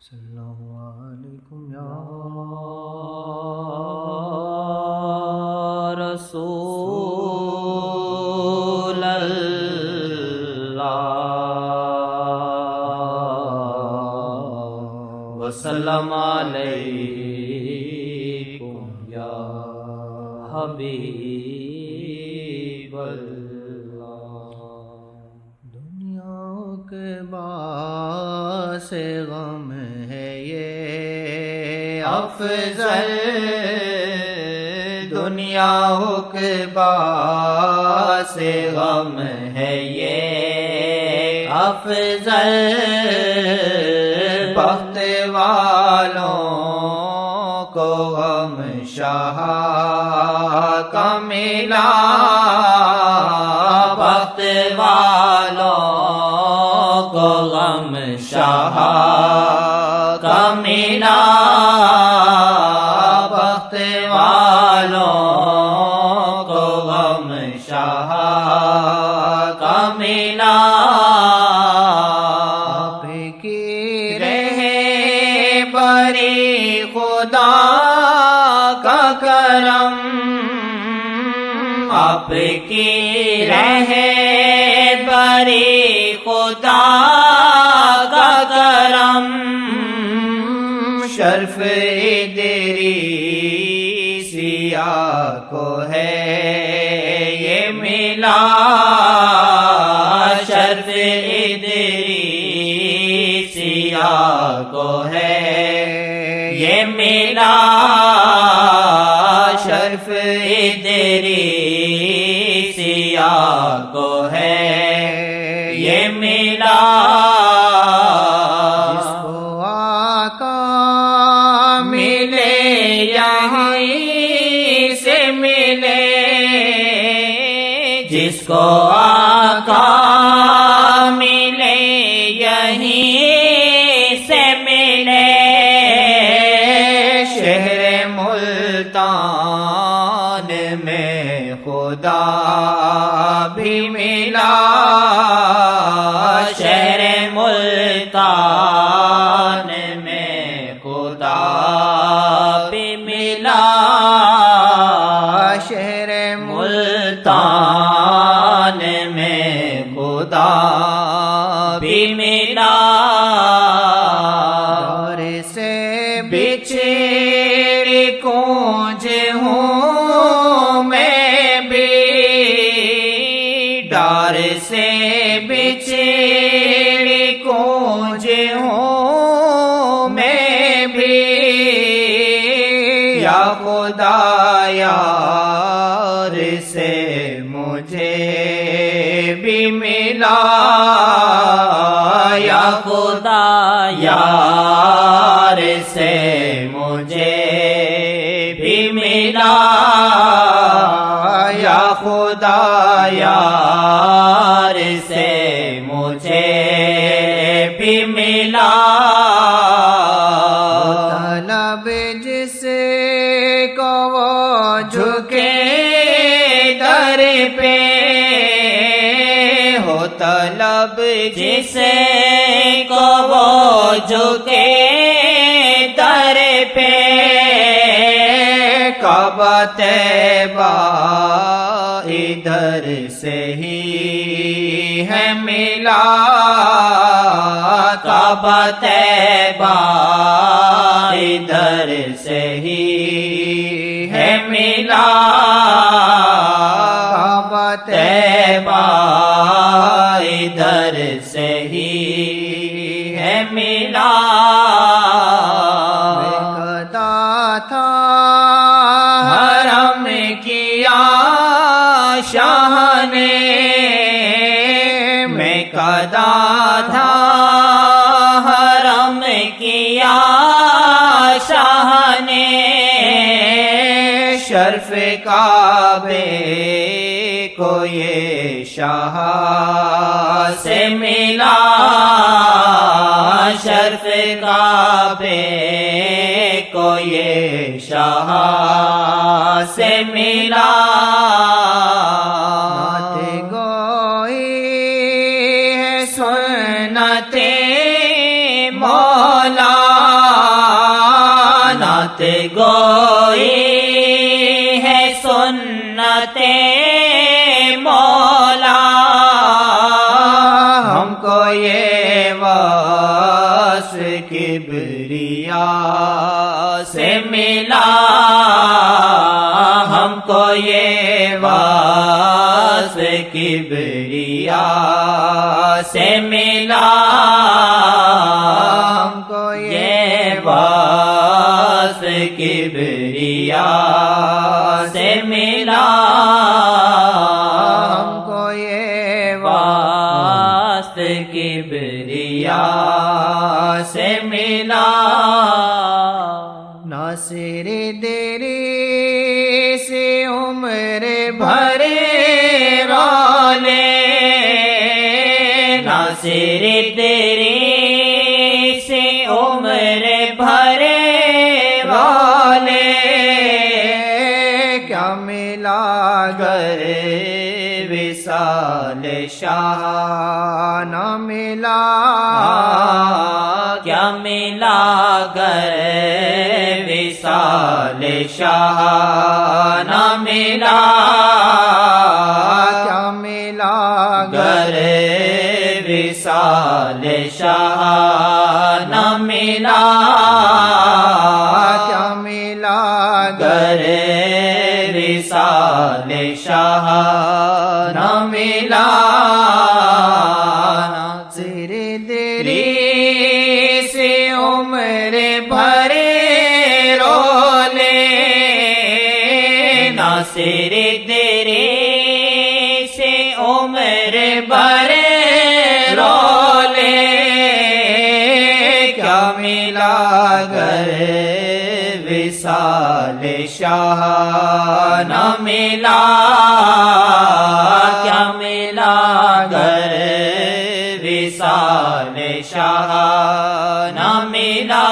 صلی اللہ علیکم یا رسول اللہ وسلم علیکم یا حبیب اللہ۔ دنیا کے باعث غم ہے یہ افضل، دنیا کے باعث غم ہے یہ افضل، بخت والوں کو غم شاہ کا ملا، بخت والوں کو غم شاہ کا ملا، بخت والوں کو غم شاہ کا ملا، آپ کی رہے بری خدا کا کرم، آپ کی رہے بری خدا کا کرم، شرف ادریسیہ کو ہے یہ ملا، شرف ادریسیہ کو ہے یہ ملا، شرف ادریسیہ کو ہے یہ ملا، جس کو آقا ملے یہیں سے ملے، جس کو آقا ملے یہیں سے ملے، شہر ملتان میں خدا بھی ملا، شہر ملتان میں خدا بھی ملا، شہر ملتان میں خدا بھی ملا، دور سے بچھڑ کونج ہوں میں بھی، ڈار سے بچھڑ کونج ہوں میں بھی، یا خدا یار سے مجھے بھی ملا، یا خدا یار سے مجھے بھی ملا، یا خدا یار سے مجھے بھی ملا، طلب جس کو وہ جھکے در پہ ہو، طلب جسے کو وہ جھکے در پہ، کعبہ طیبہ ادھر سے ہی ہے ملا، کعبہ طیبہ ادھر سے ہی ہے ملا، کعبہ طیبہ ادھر سے ہی ہے ملا، قدا تھا حرم کیا شاہ نے، میں قدا تھا حرم کیا شاہ نے، شرف کعبے کو یہ شاہ سے ملا، شرف کعبے کو یہ شاہ سے ملا، بات گوئی ہے سنت مولا گوئی ہے سنت مولا، ہم کو یہ وصف کبریا سے ملا، ہم کو یہ وصف کبریا سے ملا، ہم کو یہ وصف کبریا سے ملا، ہم کو یہ وصف کبریا سے ملا، ناصر دیری سے عمر بھرے رولے، ناصر تیری سے عمر بھرے والے، کیا ملا گر وصال شاہ نہ ملا، کیا ملا گر وصال شاہ نہ ملا، کیا ملا گر وصال شاہ نہ ملا، کیا ملا گر وصال شاہ نہ ملا، ناصر دیری سے عمر بھرے رولے، ناصر تیرے سے عمر بھرے رولے، کیا ملا گر وصال شاہ نہ ملا، کیا ملا گر وصال شاہ نہ ملا،